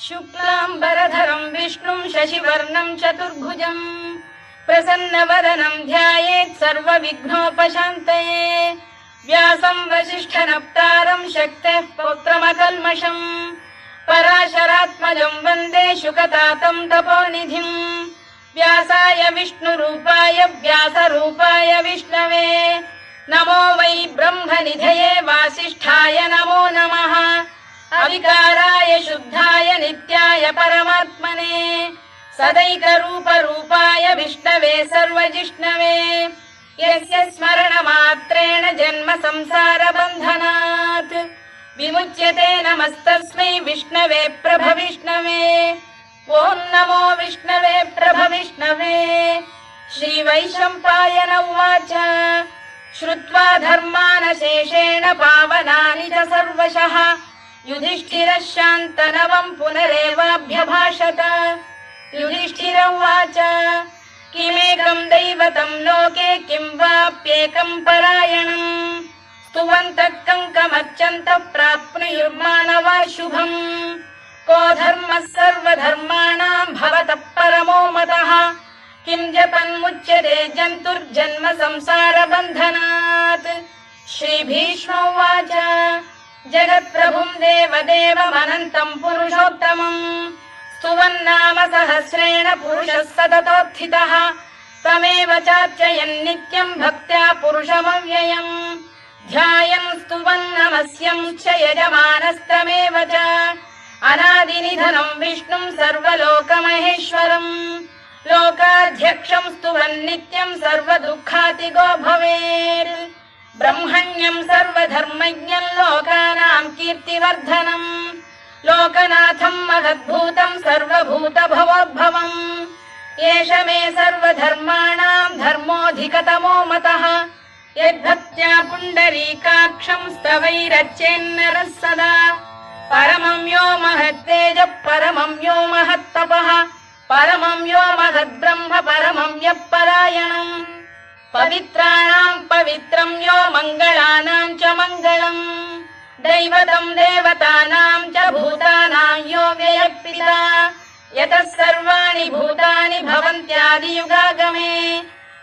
शुक्लाम्बरधरं विष्णुं शशिवर्णं चतुर्भुजं प्रसन्नवदनं ध्यायेत् सर्वविघ्नोपशान्तये। व्यासं वसिष्ठनप्तारं शक्तेः पौत्रमकल्मषं पराशरात्मजं वन्दे शुकतातं तपोनिधिम्। व्यासाय विष्णुरूपाय व्यासरूपाय विष्णवे नमो वै ब्रह्मनिधये वासिष्ठाय नमो नमः। अविकाराय शुद्धाय नित्याय परमात्मने सदैकरूपरूपाय विष्णवे सर्वजिष्णवे यस्य स्मरणमात्रेण जन्म संसारबन्धनात् विमुच्यते। नमस्तस्मै विष्णवे प्रभविष्णवे। ॐ नमो विष्णवे प्रभविष्णवे। श्रीवैशम्पायन उवाच श्रुत्वा धर्मानशेषेण पावनानि च सर्वशः युधिष्ठिरः शान्तनवं पुनरेवाभ्यभाषत। युधिष्ठिर उवाच किमेकं दैवतं लोके किं वाप्येकं परायणम् स्तुवन्तः कङ्कमर्चन्तः प्राप्नुयुर्मानवाः शुभम्। को धर्मः सर्वधर्माणां भवतः परमो मतः किं जपन्मुच्यते जन्तुर्जन्म संसारबन्धनात्। श्रीभीष्म उवाच जगत्प्रभुं देवदेवमनन्तं पुरुषोत्तमं स्तुवन्नाम सहस्रेण पुरुषः सततोत्थितः तमेव चार्चयन्नित्यं भक्त्या पुरुषमव्ययम् ध्यायन् स्तुवन् नमस्यं च यजमानस्तमेव च अनादिनिधनं विष्णुं सर्वलोकमहेश्वरम् लोकाध्यक्षं स्तुवन्नित्यं सर्वदुःखातिगो भवेत्। ब्रह्मण्यं सर्वधर्मज्ञं लोकानां कीर्तिवर्धनम् लोकनाथं महद्भूतं सर्वभूतभवोद्भवम् एष मे सर्वधर्माणां धर्मोऽधिकतमो मतः यद्भक्त्या पुण्डरीकाक्षं स्तवैरच्चेन्नरः सदा। परमं यो महत्तेजः परमं यो महत्तपः परमं यो महद्ब्रह्म परमं यः परायणम् पवित्राणां पवित्रं यो मङ्गलानां च मङ्गलम् दैवतं देवतानां च भूतानां यो व्ययः यतः सर्वाणि भूतानि भवन्त्यादियुगागमे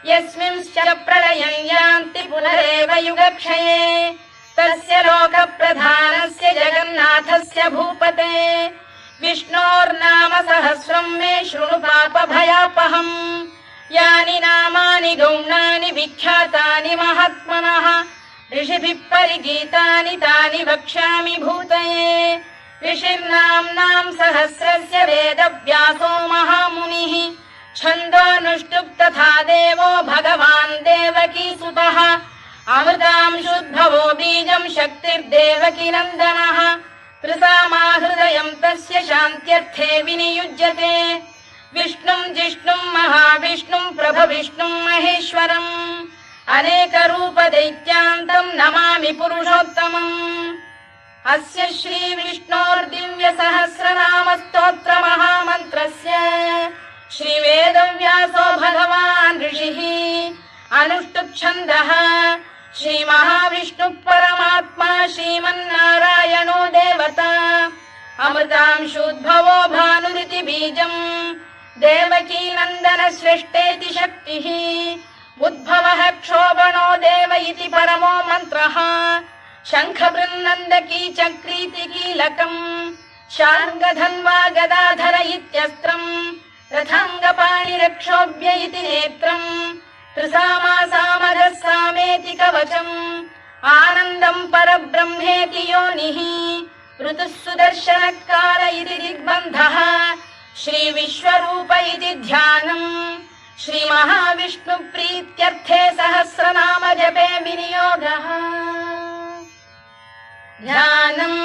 यस्मिंश्च प्रलयं यान्ति पुनरेव युगक्षये तस्य लोकप्रधानस्य जगन्नाथस्य भूपते विष्णोर्नाम सहस्रं मे शृणु पापभयापहम्। यानि नामानि गौणानि विख्यातानि महात्मनः ऋषिभिः परिगीतानि तानि वक्ष्यामि भूतये। ऋषिर्नाम्नां सहस्रस्य वेदव्यासो महामुनिः छन्दोऽनुष्टुप् तथा देवो भगवान् देवकीसुतः अमृतांशुद्भवो बीजं शक्तिर्देवकी नन्दनः त्रिसामा हृदयं तस्य शान्त्यर्थे विनियुज्यते। विष्णुं जिष्णुं महाविष्णुं प्रभविष्णुं महेश्वरम् अनेकरूपदैत्यान्तं नमामि पुरुषोत्तमम्। अस्य श्रीविष्णोर्दिव्यसहस्रनामस्तोत्रमहामन्त्रस्य श्रीवेदव्यासो भगवान् ऋषिः अनुष्टुप्-छन्दः श्रीमहाविष्णुः परमात्मा श्रीमन्नारायणो देवता अमृतांशुद्भवो भानुरिति बीजम् देवकी नन्दन सृष्टेति शक्तिः उद्भवः क्षोभणो देव इति परमो मन्त्रः शङ्खबृन्नन्दकी चक्रीति कीलकम् शार्ङ्गधन्वा गदाधर इत्यस्त्रम् रथाङ्गपाणिरक्षोभ्य इति नेत्रम् त्रिसामा सामगः सामेति कवचम् आनन्दम् परब्रह्मेति योनिः ऋतुः सुदर्शनकाल इति दिग्बन्धः श्रीविश्वरूप इति ध्यानम् श्रीमहाविष्णुप्रीत्यर्थे सहस्रनाम जपे विनियोगः। ध्यानम्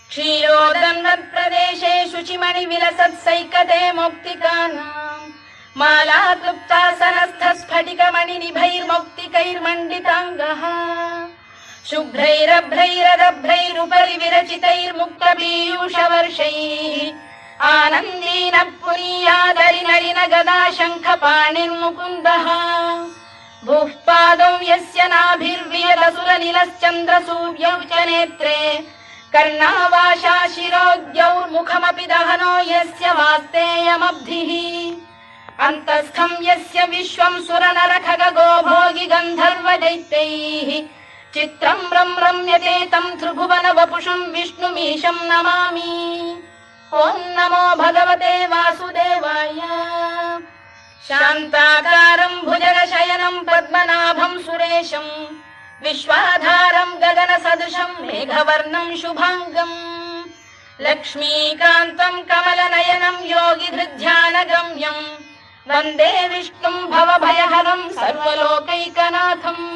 क्षीरोदन्वत्प्रदेशे शुचिमणिविलसत्सैकते मौक्तिकानाम् मालाक्लुप्तासनस्थस्फटिकमणिनिभैर्मौक्तिकैर्मण्डिताङ्गः शुभ्रैरभ्रैरदभ्रैरुपरि विरचितैर्मुक्तपीयूषवर्षैः आनन्दीन पुरीयादरिनलिन गदा शङ्खपाणिर्मुकुन्दः भूः पादौ यस्य नाभिर्वियलसुरनिलश्चन्द्रसूर्यौ च नेत्रे कर्णावाशा शिरोद्यौर्मुखमपि दहनो यस्य वास्तेयमब्धिः अन्तस्थं यस्य विश्वं सुरनरखगो भोगि गन्धर्वदैत्यैः चित्रं रम्यते तं त्रिभुवन वपुषं विष्णुमीशं नमामि। ॐ नमो भगवते वासुदेवाय। शान्ताकारं भुजगशयनं पद्मनाभं सुरेशं विश्वाधारं गगनसदृशं मेघवर्णं शुभाङ्गम् लक्ष्मीकान्तं कमलनयनं योगिधृध्यानगम्यं वन्दे विष्णुं भवभयहरं सर्वलोकैकनाथम्।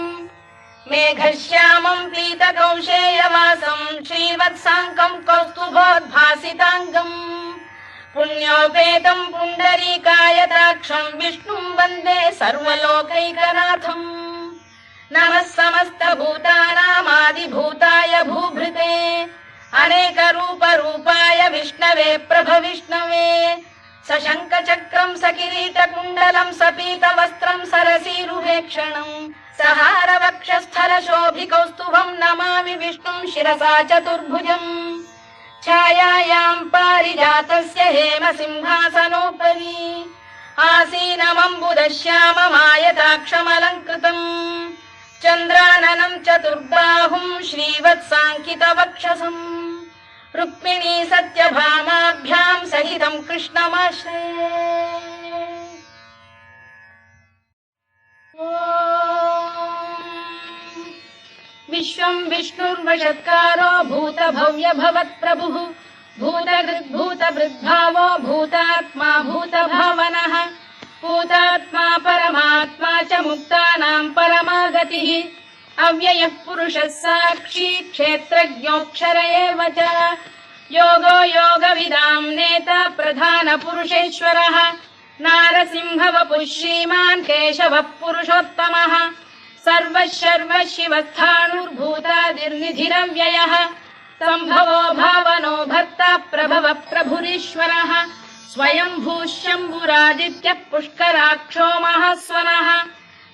मेघश्यामं पीतकौशेयवासं श्रीवत्साङ्कं कौस्तुभोद्भासिताङ्गम् पुण्योपेतं पुण्डरीकायताक्षं विष्णुं वन्दे सर्वलोकैकनाथम्। नमः समस्तभूतानामादिभूताय भूभृते अनेकरूपरूपाय विष्णवे प्रभविष्णवे सशङ्खचक्रं सकिरीटकुण्डलं सपीतवस्त्रं सरसीरुहेक्षणं सहारवक्षस्थलशोभिकौस्तुभं नमामि विष्णुं शिरसा चतुर्भुजम्। छायायां पारिजातस्य हेमसिंहासनोपरि आसीनमम्बुदश्याममायताक्षमलङ्कृतम् चन्द्राननं चतुर्बाहुं श्रीवत्साङ्कितवक्षसम् रुक्मिणी सत्यभामाभ्यां सहितं कृष्णमाश्रये। विश्वं विष्णुर्वषत्कारो भूतभव्य भवत्प्रभुः भूतभृद्भावो भूतात्मा भूतभावनः भूतात्मा परमात्मा च मुक्तानां परमागतिः अव्ययः पुरुषः साक्षी क्षेत्रज्ञोऽक्षर एव च योगो योगविदां नेता प्रधानपुरुषेश्वरः नारसिंहवपुः श्रीमान् केशवः पुरुषोत्तमः सर्वशर्व शिवस्थाणुर्भूतादिर्निधिरव्ययः सम्भवो भावनो भर्ता प्रभवः प्रभुरीश्वरः स्वयंभूः शम्भुरादित्यः पुष्कराक्षो महास्वनः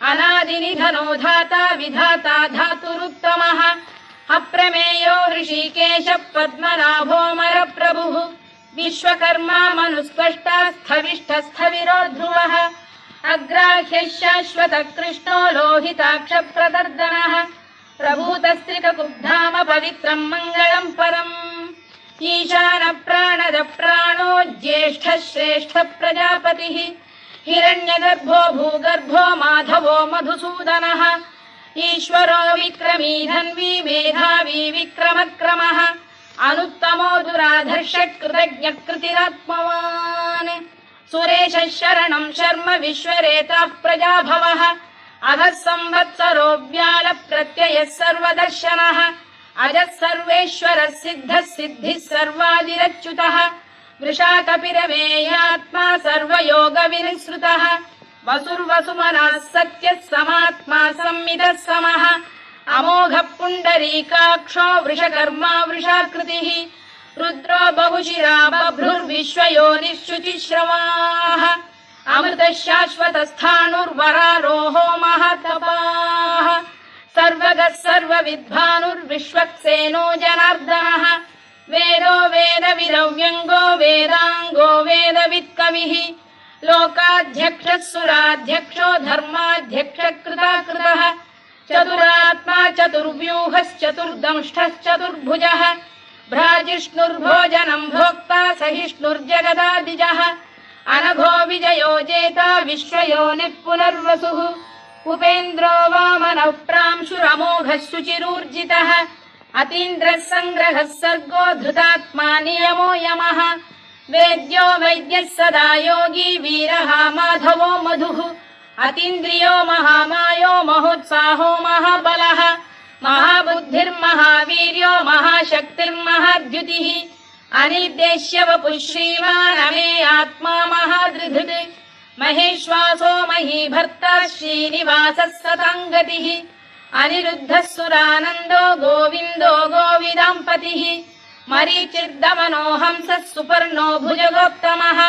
अनादिनिधनो धाता विधाता धातुरुत्तमः अप्रमेयो ऋषिकेशः पद्मनाभोऽमरप्रभुः विश्वकर्मा मनुस्पष्टा स्थविष्ठस्थविरो ध्रुवः अग्राह्यः शाश्वतः कृष्णो लोहिताक्षप्रदर्दनः प्रभूतस्त्रिककुब्धाम पवित्रम् मङ्गलम् परम् ईशानः प्राणदः प्राणो ज्येष्ठः श्रेष्ठः प्रजापतिः हिरण्यगर्भो भूगर्भो माधवो मधुसूदनः ईश्वरो विक्रमी धन्वी मेधावी विक्रमक्रमः अनुत्तमो दुराधर्षः कृतज्ञः कृतिरात्मवान् सुरेशः शरणं शर्म विश्वरेताः प्रजाभवः अधः संवत्सरो व्याल प्रत्ययः सर्वदर्शनः अजः सर्वेश्वरः सिद्धः सिद्धिः सर्वादिरच्युतः वृषाकपिरमेयात्मा सर्वयोगविनिसृतः वसुर्वसुमनः सत्यः समात्मा संमितः समः अमोघः पुण्डरीकाक्षो वृषकर्मा वृषाकृतिः रुद्रो बहुशिरा बभ्रुर्विश्वयोनिश्चुचिश्रवाः अमृतः शाश्वतस्थाणुर्वरारोहो महातपाः सर्वगः सर्वविद्भानुर्विश्वक्सेनो जनार्दनः वेदो वेदविदव्यङ्गो वेदाङ्गो वेदवित्कविः लोकाध्यक्षः सुराध्यक्षो धर्माध्यक्षः कृताकृतः चतुरात्मा चतुर्व्यूहश्चतुर्दंष्टश्चतुर्भुजः भ्राजिष्णुर्भोजनं भोक्ता सहिष्णुर्जगदादिजः अनघो विजयो जेता विश्वयोनिः पुनर्वसुः उपेन्द्रो वामनः प्रांशुरमोघः शुचिरूर्जितः अतीन्द्रः सङ्ग्रहः सर्गो धृतात्मा नियमो यमः वेद्यो वैद्यः सदा योगी वीरः माधवो मधुः अतीन्द्रियो महामायो महोत्साहो महाबलः महाबुद्धिर्महावीर्यो महाशक्तिर्महाद्युतिः अनिर्देश्य वपुः श्रीमान् अमे आत्मा महाधृधृत् महेश्वासो महीभर्ता श्रीनिवासः सताङ्गतिः अनिरुद्धः सुरानन्दो गोविन्दो गोविदाम्पतिः मरीचिर्दमनो हंसः सुपर्णो भुजगोत्तमः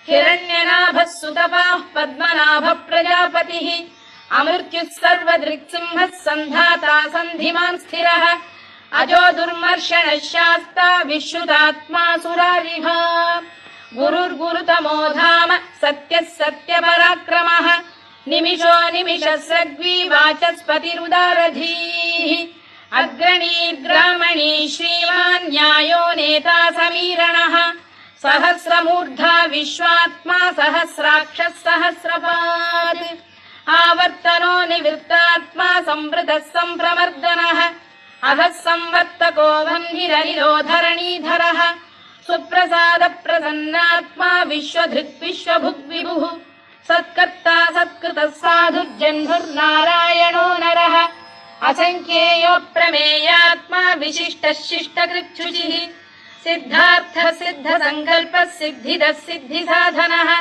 हिरण्यनाभः सुतपाः पद्मनाभः प्रजापतिः अमृत्युः सर्वदृक्सिंहः सन्धाता सन्धिमान् स्थिरः अजो दुर्मर्षणः शास्ता विश्रुतात्मा सुरारिः गुरुर्गुरुतमो धाम सत्यः सत्यपराक्रमः निमिषो निमिषस्रग्वी वाचस्पतिरुदारधीः अग्रणीर्ग्रामणी श्रीमान् न्यायो नेता समीरणः सहस्रमूर्धा विश्वात्मा सहस्राक्षः सहस्रपात् आवर्तनो निवृत्तात्मा संवृतः सम्प्रमर्दनः अधः संवर्तको वह्निरनिलो धरणीधरः सुप्रसाद प्रसन्नात्मा विश्वधृक् विश्वभुग्विभुः सत्कर्ता सत्कृतः साधुर्जह्नुर्नारायणो नरः असंख्येयो प्रमेयात्मा विशिष्टः शिष्टकृच्छुचिः सिद्धार्थः सिद्धसङ्कल्पः सिद्धिदः सिद्धिसाधनः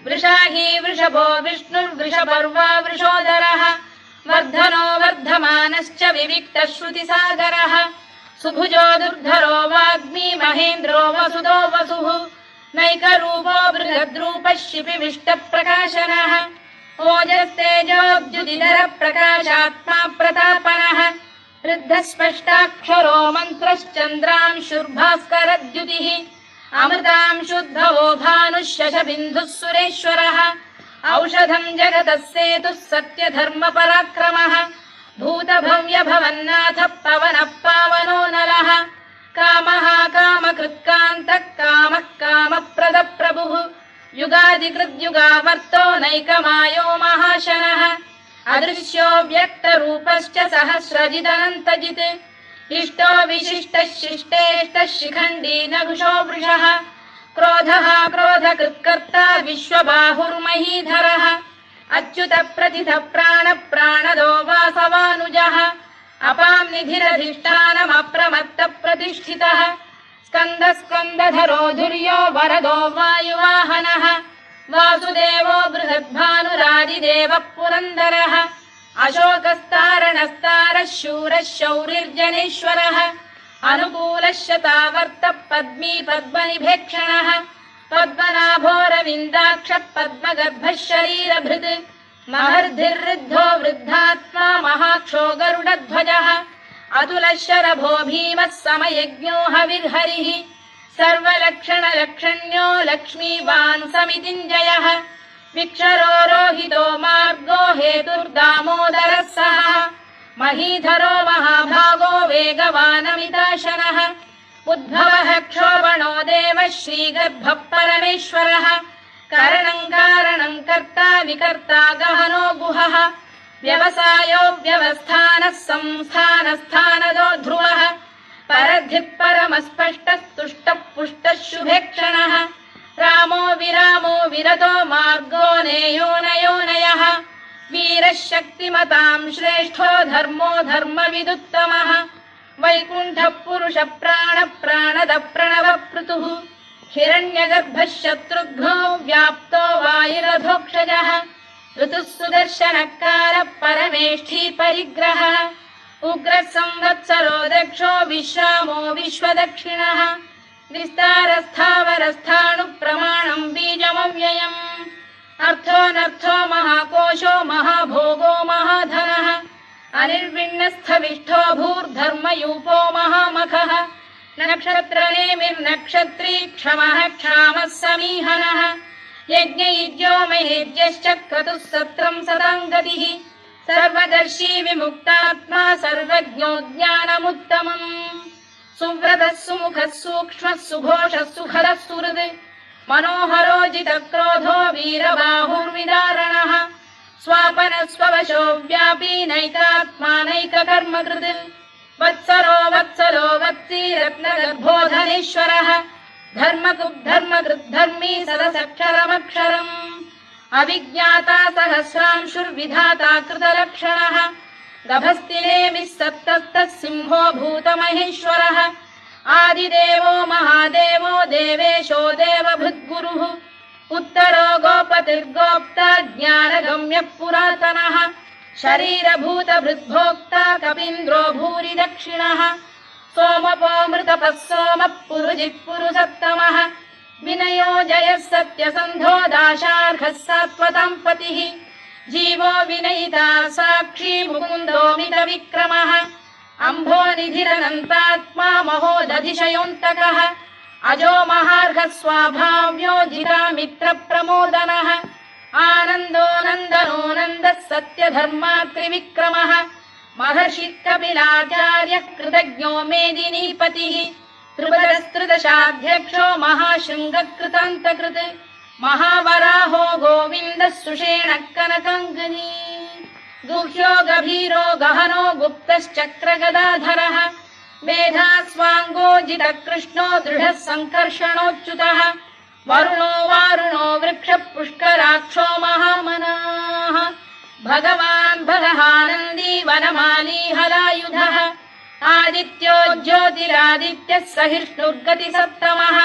वृषाही वृषभो विष्णुर्वृषपर्वा वृषोदरः वर्धनो वर्धमानश्च विविक्तः श्रुतिसागरः सुभुजो दुर्धरो वाग्मी महेन्द्रो वसुदो वसुः नैकरूपो बृहद्रूपः शिपिविष्टप्रकाशनः ओजस्तेजोऽब्जुदिधरः प्रकाशात्मा प्रतापनः वृद्धस्पष्टाक्षरो मन्त्रश्चन्द्रांशुर्भास्करद्युतिः अमृतांशुद्धवो भानुः शशबिन्दुः सुरेश्वरः औषधम् जगतः सेतुः सत्यधर्मपराक्रमः भूतभव्यभवन्नाथः पवनः पावनो नरः कामः कामकृत्कान्तः कामः कामप्रदप्रभुः युगादिकृद्युगावर्तो नैकमायो महाशनः अदृश्यो व्यक्तरूपश्च सहस्रजिदनन्तजित् इष्टो विशिष्टः शिष्टेष्टः शिखण्डी नघुषो वृषः क्रोधः क्रोधकृत्कर्ता विश्वबाहुर्महीधरः अच्युत प्रतिथ प्राण प्राणदो वासवानुजः अपां निधिरधिष्ठानमप्रमत्त प्रतिष्ठितः स्कन्द स्कन्दधरो धुर्यो वरदो वायुवाहनः वासुदेवो बृहद्भानुरादिदेवः पुरन्दरः अशोकस्तारणस्तारः शूरः शौरिर्जनेश्वरः अनुकूलः शतावर्तः पद्मी पद्मनिभेक्षणः पद्मनाभोरविन्दाक्षः पद्मगर्भः शरीरभृत् महर्धिर्वृद्धो वृद्धात्मा महाक्षो गरुडध्वजः अतुलः शरभो भीमः समयज्ञो हविर्हरिः सर्वलक्षणलक्षण्यो लक्ष्मीवान् समितिञ्जयः विक्षरो रोहितो मार्गो हेतुर्दामोदरः सः महीधरो महाभागो वेगवानमिताशनः उद्भवः क्षोभणो देवः श्रीगर्भः परमेश्वरः करणम् कारणम् कर्ता विकर्ता गहनो गुहः व्यवसायो व्यवस्थानः संस्थानस्थानदो ध्रुवः परद्धिः परमस्पष्टस्तुष्टः पुष्टः शुभेक्षणः रामो विरामो विरतो मार्गो नेयोनयोनयः वीरः शक्तिमताम् श्रेष्ठो धर्मो धर्मविदुत्तमः वैकुण्ठः पुरुष प्राण प्राणद प्रणवपृतुः हिरण्यगर्भः शत्रुघ्नो व्याप्तो वायुरधोक्षजः ऋतुः सुदर्शनकारः परमेष्ठी परिग्रहः उग्रः संवत्सरो दक्षो विश्रामो विश्वदक्षिणः विस्तारस्थावरस्थाणुः प्रमाणम् बीजमव्ययम् अर्थोऽनर्थो महाकोशो महाभोगो महाधनः अनिर्विण्णस्थविष्ठो भूर्धर्मयूपो महामखः नक्षत्रनेमिर्नक्षत्री क्षमः क्षामः समीहनः यज्ञयुज्यो महेज्यश्च क्रतुः सत्रम् सदाम् गतिः सर्वदर्शी विमुक्तात्मा सर्वज्ञो ज्ञानमुत्तमम् सुव्रतः सुमुखः सूक्ष्मः सुघोषः सुखदः सुहृद् मनोहरो जितक्रोधो वीरबाहुर्विदारणः स्वापनः स्ववशो व्यापी नैकात्मा नैककर्मकृत् वत्सरो वत्सलो वत्सी रत्नगर्भोधनेश्वरः धर्मकृद्धर्मी सदसक्षरमक्षरम् अविज्ञाता सहस्रांशुर्विधाता कृतलक्षणः गभस्तिनेमिः सप्तस्तः सिंहो भूतमहेश्वरः आदिदेवो महादेवो देवेशो देवभृद्गुरुः उत्तरो गोपतिर्गोप्ता ज्ञानगम्यः पुरातनः शरीरभूतभृद्भोक्ता कपीन्द्रो भूरि दक्षिणः सोमपोऽमृतपः सोमः पुरुजिः पुरुषत्तमः विनयो जयः सत्यसन्धो दाशार्हः सात्वताम् पतिः जीवो विनयिता साक्षी मुकुन्दो मितविक्रमः अम्भोनिधिरनन्तात्मा महोदधिशयोऽन्तकः अजो महार्घः स्वाभाव्यो जितामित्रप्रमोदनः आनन्दो नन्दनो नन्दः सत्यधर्मात्रिविक्रमः महर्षिः कपिलाचार्यः कृतज्ञो मेदिनीपतिः त्रिपदस्त्रिदशाध्यक्षो महाशृङ्गकृतान्तकृत् महावराहो गोविन्दः सुषेणः कनकाङ्गनी गुह्यो गभीरो गहनो गुप्तश्चक्रगदाधरः मेधास्वाङ्गो जितकृष्णो दृढः सङ्कर्षणोच्युतः वरुणो वारुणो वृक्षः पुष्कराक्षो महामनाः भगवान् भगहानन्दी वनमाली हलायुधः आदित्यो ज्योतिरादित्यः सहिष्णुर्गतिसप्तमः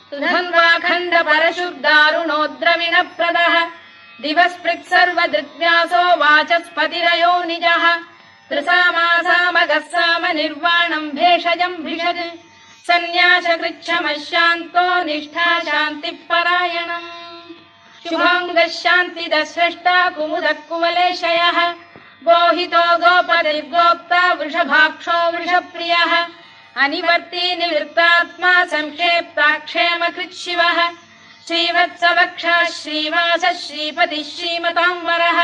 सुधन्वाखण्ड परशुर्दारुणो द्रविणप्रदः दिवस्पृक् सर्वदृग्व्यासो वाचस्पतिरयो निजः त्रिसामासामगः साम निर्वाणम् भेषजम् भिषज सन्न्यासकृच्छमः शान्तो निष्ठा शान्तिः परायणम् शुभाङ्गः शान्तिदः स्रष्टा कुमुदः कुवलेशयः गोहितो गोपतिर्गोप्ता वृषभाक्षो वृषप्रियः अनिवर्ती निवृत्तात्मा संक्षेप्ताक्षेमकृच्छिवः श्रीवत्सवक्षः श्रीवासः श्रीपतिः श्रीमताम्बरः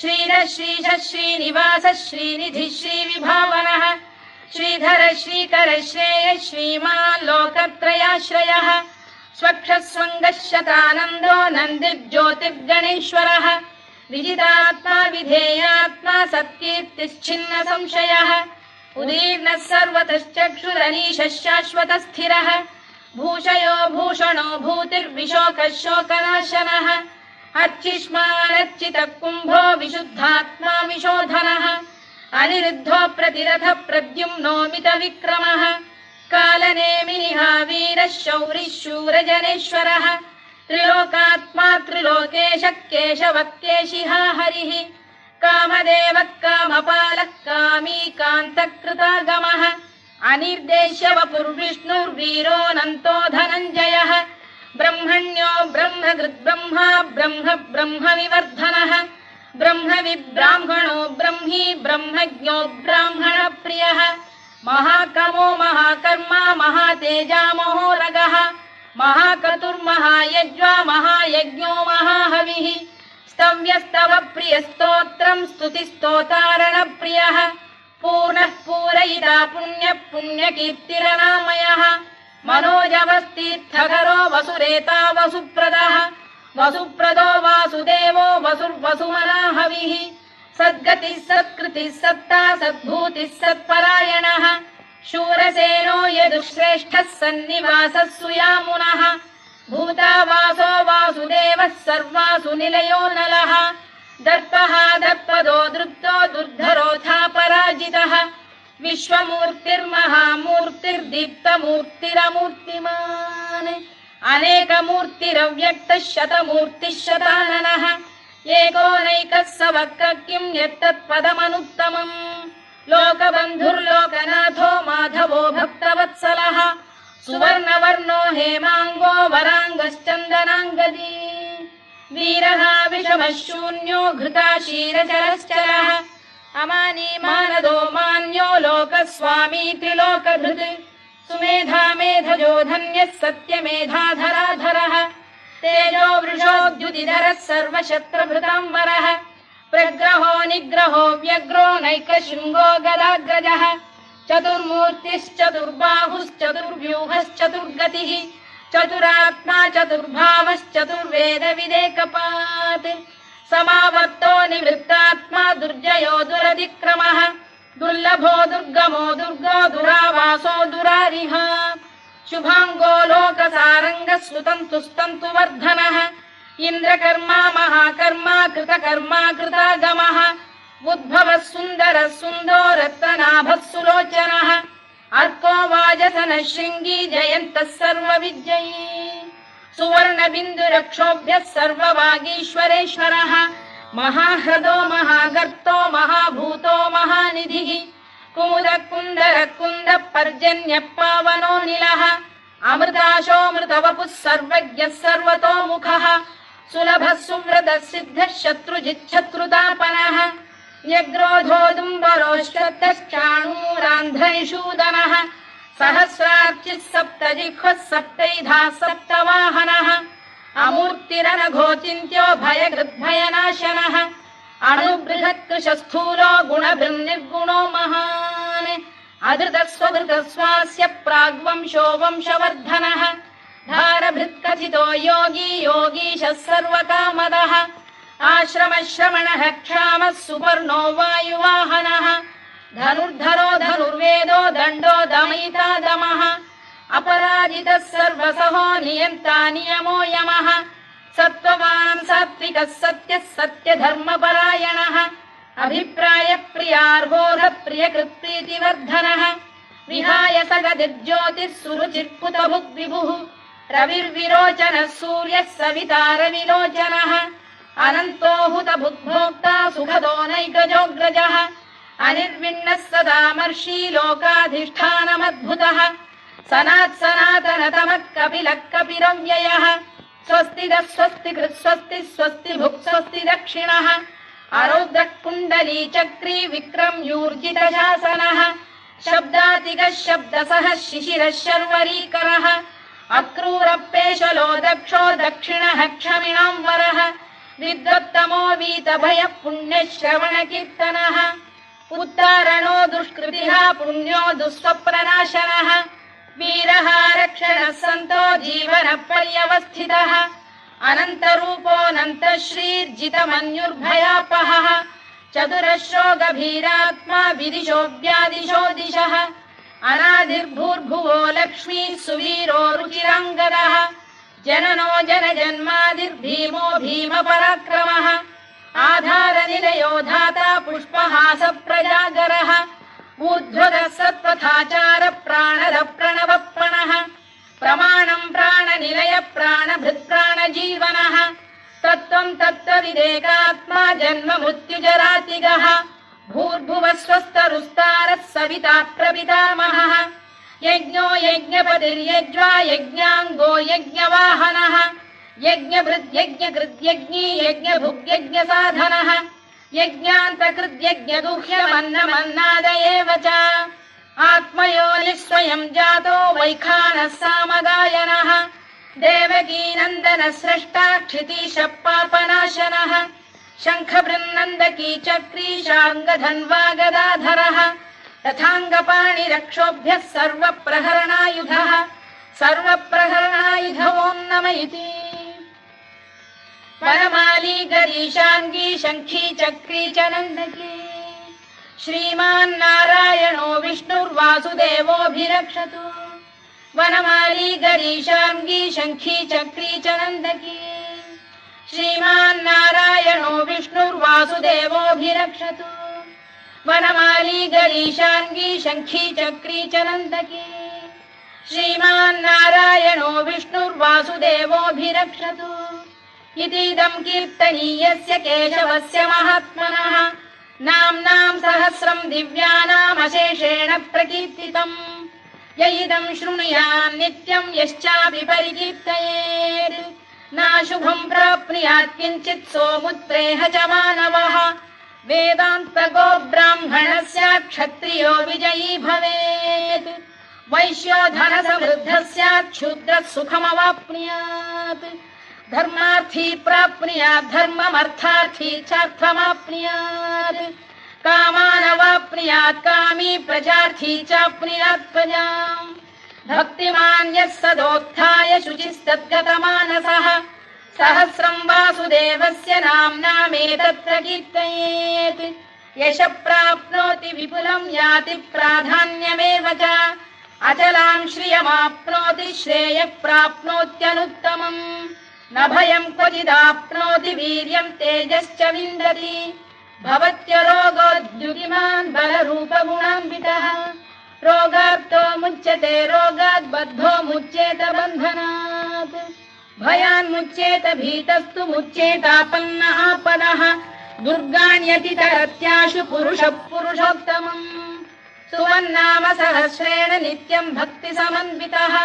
श्रीधः श्रीशः श्रीनिवासः श्रीनिधिः श्रीविभावनः श्रीधर श्रीकर श्रेयः श्रीमान् लोकत्रयाश्रयः स्वक्षः स्वङ्गः शतानन्दो नन्दिर्ज्योतिर्गणेश्वरः विजितात्मा विधेयात्मा सत्कीर्तिश्छिन्न संशयः उदीर्णः सर्वतश्चक्षुरनीशः शाश्वतस्थिरः भूषयो भूषणो भूतिर्विशोकः शोकनाशनः अर्चिष्मानर्चितः कुम्भो विशुद्धात्मा विशोधनः अनिरुद्धो प्रतिरथ प्रद्युम्नो मितविक्रमः कालनेमिनिहा वीरः शौरिः शूरजनेश्वरः त्रिलोकात्मा त्रिलोकेशः केशवः केशिहा हरिः कामदेवः कामपालः कामी कान्तकृतागमः अनिर्देश्य वपुर्विष्णुर्वीरोऽनन्तो धनञ्जयः ब्रह्मण्यो ब्रह्मकृद्ब्रह्मा ब्रह्म ब्रह्मविवर्धनः ब्रह्मविब्राह्मणो ब्रह्मी ब्रह्मज्ञो ब्राह्मणप्रियः महाकमो महाकर्मा महातेजा महोरगः महाक्रतुर्महायज्वा महायज्ञो महाहविः स्तव्यस्तव प्रियस्तोत्रम् स्तुतिस्तोतारणप्रियः पूर्णः पूरयिता पुण्यः पुण्यकीर्तिरनामयः मनोजवस्तीर्थकरो वसुरेता वसुप्रदः वसुप्रदो वासुदेवो वसुर्वसुमनाहविः सद्गतिः सत्कृतिः सत्ता सद्भूतिः सत्परायणः शूरसेनो यदुश्रेष्ठः सन्निवासः सुयामुनः भूतावासो वासुदेवः सर्वासु निलयो नलः दर्पः दर्पदो दृप्तो दुर्धरोऽथा पराजितः विश्वमूर्तिर्महामूर्तिर्दीप्तमूर्तिरमूर्तिमान् अनेकमूर्तिरव्यक्तः शतमूर्तिः शताननः एकोनैकः स वक्र किं यत्तत्पदमनुत्तमम् लोकबन्धुर्लोकनाथो माधवो भक्तवत्सलः सुवर्णवर्णो हेमाङ्गो वराङ्गश्चन्दनाङ्गदी वीरः विषमः शून्यो घृताशीरचरश्चरः अमानी मानदो मान्यो लोकस्वामी त्रिलोकधृत् सुमेधा मेधजो धन्यः सत्यमेधाधराधरः तेजो वृषोद्युतिधरः सर्वशत्रभृताम्बरः प्रग्रहो निग्रहो व्यग्रो नैकशृङ्गो गदाग्रजः चतुर्मूर्तिश्चतुर्बाहुश्चतुर्व्यूहश्चतुर्गतिः चतुरात्मा चतुर्भावश्चतुर्वेदविदेकपात् समावर्तो निवृत्तात्मा दुर्जयो दुरतिक्रमः दुर्लभो दुर्गमो दुर्गो दुरावासो दुरारिः शुभाङ्गो लोकसारङ्गः स्तुतन्तु वर्धनः इन्द्रकर्मा महाकर्मा कृतकर्मा कृतागमः उद्भवः सुन्दरः सुन्दो रत्ननाभः सुलोचनः अर्को वाजसनः शृङ्गी जयन्तः सर्वविजयी सुवर्णबिन्दुरक्षोभ्यः सर्ववागीश्वरेश्वरः महाह्रदो महागर्तो महाभूतो महानिधिः कुमुदः कुन्दरः कुन्दः पर्जन्यः पावनो निलः अमृताशोऽमृतवपुः सर्वज्ञः सर्वतोमुखः सुलभः सुव्रतः सिद्धः शत्रुजिच्छत्रुतापनः न्यग्रोधोदुम्बरोश्चतश्चाणूरा सान्ध्रनिषूदनः सहस्रार्चिः सप्तजिह्वः सप्तैधा सप्तवाहनः अमूर्तिरनघोचिन्त्यो भयकृद्भयनाशनः अणुबृहत्कृशस्थूलो गुणभृन्निर्गुणो महान् अधृतस्वधृतस्वास्य प्राग्वंशो वंशवर्धनः धारभृत्कथितो योगी योगीशः सर्वकामदः आश्रमश्रमणः क्षामः सुपर्णो वायुवाहनः धनुर्धरो धनुर्वेदो दण्डो दमयिता दमः अपराजितः सर्वसहो नियन्ता नियमो यमः सत्त्ववान् सात्विकः सत्यः सत्यधर्मपरायणः अभिप्रायप्रियार्होः प्रियकृत्प्रीतिवर्धनः विहाय सगदिर्ज्योतिः सुरुचिर्पुतभुग्विभुः रविर्विरोचनः सूर्यः सविता रविलोचनः अनन्तो हुतभुग्भोक्ता सुखदो नैकजोऽग्रजः अनिर्विण्णः सदामर्षी लोकाधिष्ठानमद्भुतः सनातनतमः कपिलः कपिरव्ययः स्वस्तिदः स्वस्तिकृत् स्वस्ति स्वस्ति भुक् स्वस्ति दक्षिणः आरौद्रः कुण्डली चक्री विक्रम्यूर्जितशासनः शब्दातिगः शब्दसः शिशिरः शर्वरीकरः अक्रूरपेशलो दक्षो दक्षिणः क्षमिणाम्बरः विद्वत्तमो वीतभयः पुण्यश्रवणकीर्तनः उद्धारणो दुष्कृतिः पुण्यो दुःस्वप्ननाशनः वीरः रक्षणः सन्तो जीवनपर्यवस्थितः अनन्तरूपोऽनन्तः श्रीर्जितमन्युर्भयापहः चतुरश्रो गभीरात्मा विदिशो व्यादिशो दिशः अनादिर्भूर्भुवो लक्ष्मी सुवीरो रुचिराङ्गदः जननो जनजन्मादिर्भीमो भीमपराक्रमः आधारनिलयो धाता पुष्पहास प्रजागरः ऊर्ध्वगः सत्पथाचार प्राणद प्रणवप्रणः प्रमाणं प्राणनिलय प्राणभृत्प्राणजीवनः तत्त्वं तत्त्वविदेकात्मा जन्म मृत्युजरातिगः भूर्भुवः स्वस्तरुस्तारः सविता प्रपितामहः यज्ञो यज्ञपतिर्यज्वा यज्ञाङ्गो यज्ञवाहनः यज्ञभृद्यज्ञकृद्यज्ञी यज्ञभुग्यज्ञसाधनः यज्ञान्तकृद्यज्ञगुह्यमन्नमन्नाद एव च आत्मयोनिः स्वयं जातो वैखानः सामगायनः देवकीनन्दनः स्रष्टा क्षितीशः पापनाशनः शङ्खबृन्नन्दकी चक्री शार्ङ्गधन्वा गदाधरः रथाङ्गपाणिरक्षोभ्यः सर्वप्रहरणायुधः सर्वप्रहरणायुध ॐ नम इति वनमाली गरीशाङ्गी शङ्खी चक्री च नन्दकी श्रीमान्नारायणो विष्णुर्वासुदेवोऽभिरक्षतु वनमाली गरीशाङ्गी शङ्खी चक्री च नन्दकी श्रीमान्नारायणो विष्णुर्वासुदेवोऽभिरक्षतु वनमाली गरीशाङ्गी शङ्खी चक्री च नन्दकी श्रीमान्नारायणो विष्णुर्वासुदेवोऽभिरक्षतु इतीदं कीर्तनीयस्य केशवस्य महात्मनः नाम्नां सहस्रं दिव्यानामशेषेण प्रकीर्तितम् य इदं शृणुयात् नित्यं यश्चापि परिकीर्तयेत् नाशुभं प्राप्नुयात् किञ्चित् सोमुत्प्रेह च मानवः वेदान्तको ब्राह्मणः स्यात् क्षत्रियो विजयी भवेत् वैश्यो धनसमृद्धः स्यात् शूद्रः सुखमवाप्नुयात् धर्मार्थी प्राप्नुयात् धर्ममर्थार्थी चार्थमाप्नुयात् कामानवाप्नुयात् कामी प्रजार्थी चाप्नुयात् प्रजाम् भक्तिमान् यः सदोत्थाय शुचिस्तद्गतमानसः सहस्रं वासुदेवस्य नाम्नामेतत्र कीर्तयेत् यशः प्राप्नोति विपुलं याति प्राधान्यमेव च अचलां श्रियमाप्नोति श्रेयः प्राप्नोत्यनुत्तमम् न भयं क्वचिदाप्नोति वीर्यं तेजश्च विन्दति भवत्य रोगोद्युतिमान् बलरूपगुणान्वितः रोगार्तो मुच्यते रोगात् बद्धो मुच्येत बन्धनात् भयान्मुच्येत भीतस्तु मुच्येतापन्न आपदः दुर्गाण्यतितरत्याशु पुरुषः पुरुषोत्तमम् सुवन्नाम सहस्रेण नित्यं भक्तिसमन्वितः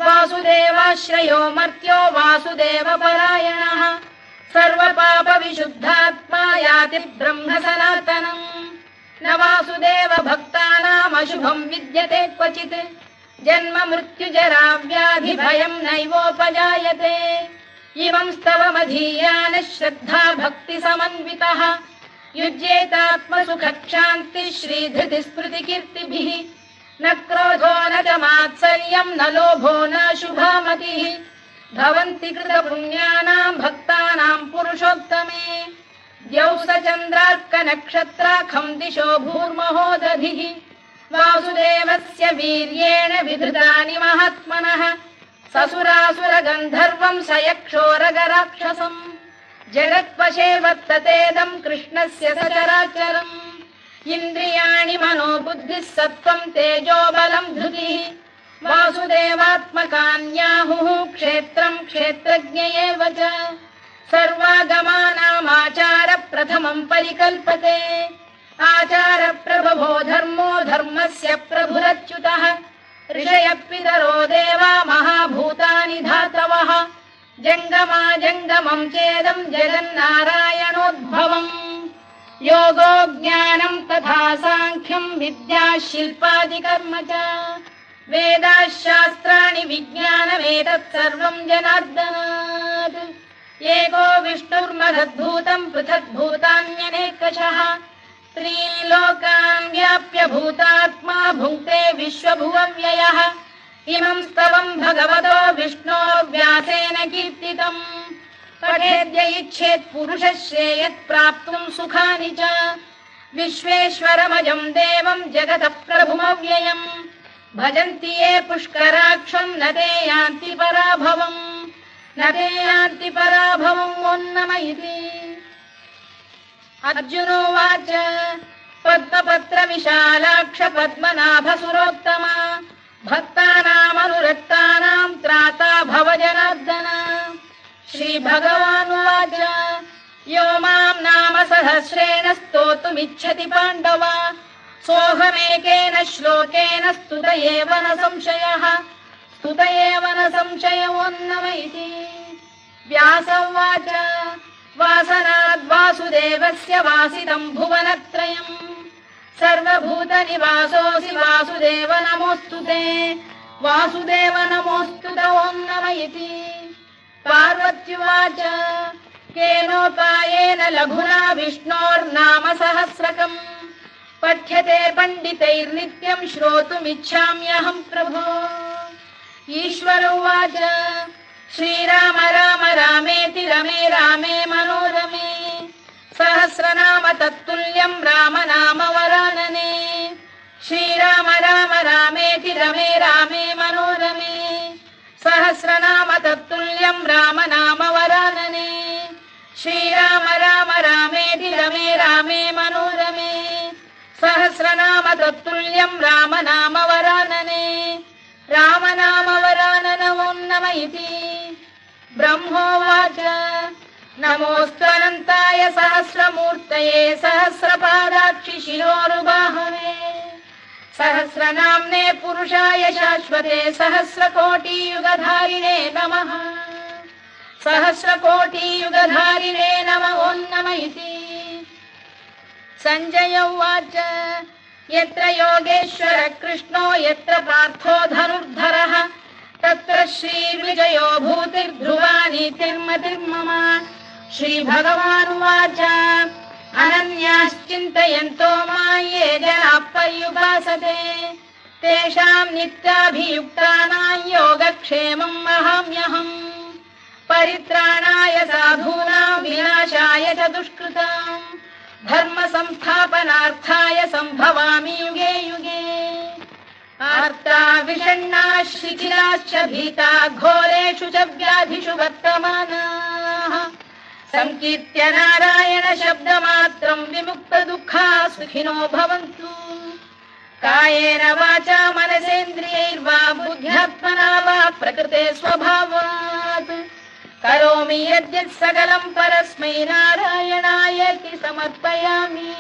वासुदेवाश्रयो मर्त्यो वासुदेवपरायणः सर्वपापविशुद्धात्मा याति ब्रह्म सनातनम् न वासुदेव भक्तानामशुभं विद्यते क्वचित् जन्म मृत्युजरा व्याधि भयं नैवोपजायते इमं स्तवमधीयानः श्रद्धा भक्ति समन्वितः युज्येतात्मसुखक्षान्तिः श्रीधृतिस्मृतिकीर्तिभिः न क्रोधो न च मात्सर्यं न लोभो न शुभामतिः भवन्ति कृतपुण्यानां भक्तानां पुरुषोत्तमे द्यौः स चन्द्रार्कनक्षत्राखं दिशो भूर्महोदधिः वासुदेवस्य वीर्येण विधृतानि महात्मनः ससुरासुरगन्धर्वं स यक्षोरगराक्षसम् जगत्वशे वर्ततेदं कृष्णस्य सचराचरम् इन्द्रियाणि मनो बुद्धिः सत्त्वं तेजो बलं धृतिः वासुदेवात्मकान्याहुः क्षेत्रं क्षेत्रज्ञ एव च सर्वागमानामाचार प्रथमं परिकल्पते आचार प्रभवो धर्मो धर्मस्य प्रभुरच्युतः ऋषयः पितरो देवा महाभूतानि धातवः जङ्गमा जङ्गमं चेदं जगन्नारायणोद्भवम् योगो ज्ञानं तथा साङ्ख्यं विद्या शिल्पादिकर्म च वेदाः शास्त्राणि विज्ञानमेतत् सर्वं जनार्दनात् एको विष्णुर्महद्भूतं पृथग्भूतान्यनेकशः त्रीन् लोकान् व्याप्य भूतात्मा भुङ्क्ते विश्वभुवव्ययः इमं स्तवं भगवतो विष्णोर्व्यासेन कीर्तितम् पठेद्य इच्छेत् पुरुषः श्रेयत् प्राप्तुं सुखानि च विश्वेश्वरमजं देवं जगतः प्रभुमव्ययम् भजन्ति ये पुष्कराक्षं न ते यान्ति पराभवम् न ते यान्ति पराभवम् ओन्नम इति अर्जुनोवाच पद्मपत्र विशालाक्ष पद्मनाभ सुरोत्तमा भक्तानामनुरक्तानां त्राता भव जनार्दन श्रीभगवानुवाच यो मां नाम सहस्रेण स्तोतुमिच्छति पाण्डव सोऽहमेकेन श्लोकेन स्तुत एव न संशयः स्तुत एव न संशयोऽन्नम इति व्यास उवाच वासनाद् वासुदेवस्य वासितं भुवनत्रयम् सर्वभूतनिवासोऽसि वासुदेव नमोऽस्तु ते वासुदेव नमोऽस्तु ते ओन्नम इति पार्वत्युवाच केनोपायेन लघुना विष्णोर्नाम सहस्रकम् पठ्यते पण्डितैर्नित्यं श्रोतुमिच्छाम्यहं प्रभो ईश्वर उवाच श्रीराम राम रामेति रमे रामे मनोरमे सहस्रनाम तत्तुल्यं राम नाम वरानने श्रीराम राम रामेति रमे रामे मनोरमे सहस्रनाम तत्तुल्यं राम नाम वरानने श्रीराम राम रामेति रमे रामे मनोरमे सहस्रनाम तत्तुल्यं राम नाम वरानने राम नाम वराननमोन्नम इति ब्रह्मोवाच नमोऽस्त्वनन्ताय सहस्रमूर्तये सहस्रपादाक्षि शिरोरुबाहवे सहस्रनाम्ने पुरुषाय शाश्वते सहस्रकोटियुगधारिणे नमः सहस्रकोटियुगधारिणे नमः ओन्नम इति सञ्जय उवाच यत्र योगेश्वर कृष्णो यत्र पार्थो धनुर्धरः तत्र श्रीविजयो भूतिर्ध्रुवा नीतिर्मतिर्मम श्रीभगवानुवाच अनन्याश्चिन्तयन्तो मां ये जनाः पर्युपासते तेषां नित्याभियुक्तानां योगक्षेमं वहाम्यहम् परित्राणाय साधूनां विनाशाय च दुष्कृतां धर्म संस्थापनार्थाय सम्भवामि युगे युगे आर्ता विषण्णाः शिथिलाश्च भीता घोरेषु च व्याधिषु वर्तमानाः संकीर्त्य नारायण शब्दमात्रं विमुक्तदुःखाः सुखिनो भवन्तु कायेन वाचा मनसेन्द्रियैर्वा बुद्ध्यात्मना वा प्रकृते स्वभावात् करोमि यद्यत् सकलं परस्मै नारायणायेति समर्पयामि।